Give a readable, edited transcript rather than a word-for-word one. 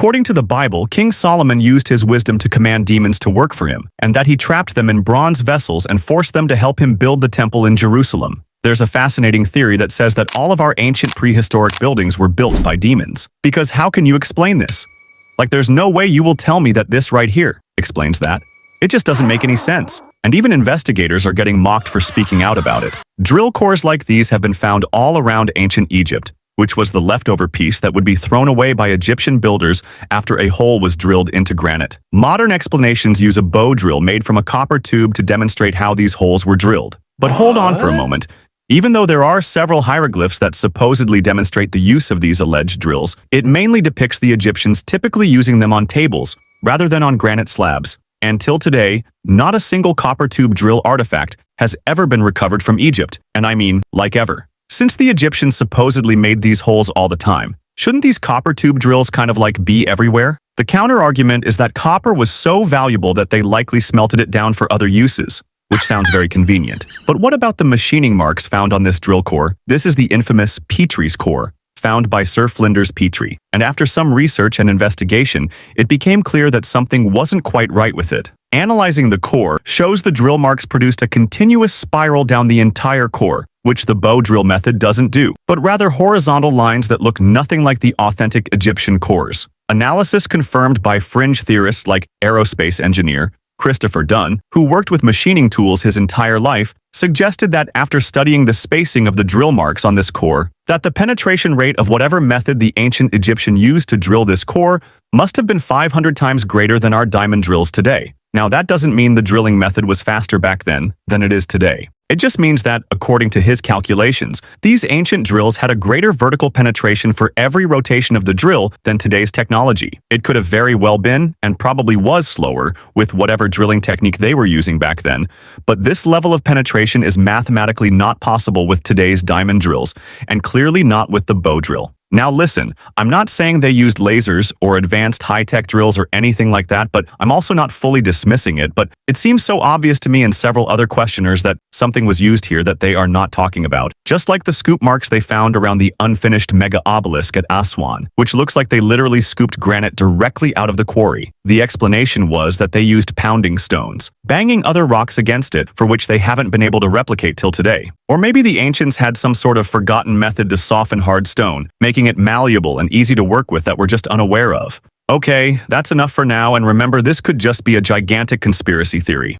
According to the Bible, King Solomon used his wisdom to command demons to work for him, and that he trapped them in bronze vessels and forced them to help him build the temple in Jerusalem. There's a fascinating theory that says that all of our ancient prehistoric buildings were built by demons. Because how can you explain this? Like, there's no way you will tell me that this right here explains that. It just doesn't make any sense. And even investigators are getting mocked for speaking out about it. Drill cores like these have been found all around ancient Egypt, which was the leftover piece that would be thrown away by Egyptian builders after a hole was drilled into granite. Modern explanations use a bow drill made from a copper tube to demonstrate how these holes were drilled. But hold on for a moment. Even though there are several hieroglyphs that supposedly demonstrate the use of these alleged drills, it mainly depicts the Egyptians typically using them on tables rather than on granite slabs. Until today, not a single copper tube drill artifact has ever been recovered from Egypt, and I mean, like ever. Since the Egyptians supposedly made these holes all the time, shouldn't these copper tube drills kind of like be everywhere? The counter-argument is that copper was so valuable that they likely smelted it down for other uses, which sounds very convenient. But what about the machining marks found on this drill core? This is the infamous Petrie's core, found by Sir Flinders Petrie. And after some research and investigation, it became clear that something wasn't quite right with it. Analyzing the core shows the drill marks produced a continuous spiral down the entire core, which the bow drill method doesn't do, but rather horizontal lines that look nothing like the authentic Egyptian cores. Analysis confirmed by fringe theorists like aerospace engineer Christopher Dunn, who worked with machining tools his entire life, suggested that after studying the spacing of the drill marks on this core, that the penetration rate of whatever method the ancient Egyptian used to drill this core must have been 500 times greater than our diamond drills today. Now, that doesn't mean the drilling method was faster back then than it is today. It just means that, according to his calculations, these ancient drills had a greater vertical penetration for every rotation of the drill than today's technology. It could have very well been, and probably was slower, with whatever drilling technique they were using back then, but this level of penetration is mathematically not possible with today's diamond drills, and clearly not with the bow drill. Now listen, I'm not saying they used lasers or advanced high-tech drills or anything like that, but I'm also not fully dismissing it, but it seems so obvious to me and several other questioners that something was used here that they are not talking about. Just like the scoop marks they found around the unfinished mega obelisk at Aswan, which looks like they literally scooped granite directly out of the quarry. The explanation was that they used pounding stones, banging other rocks against it, for which they haven't been able to replicate till today. Or maybe the ancients had some sort of forgotten method to soften hard stone, making it malleable and easy to work with that we're just unaware of. Okay, that's enough for now, and remember, this could just be a gigantic conspiracy theory.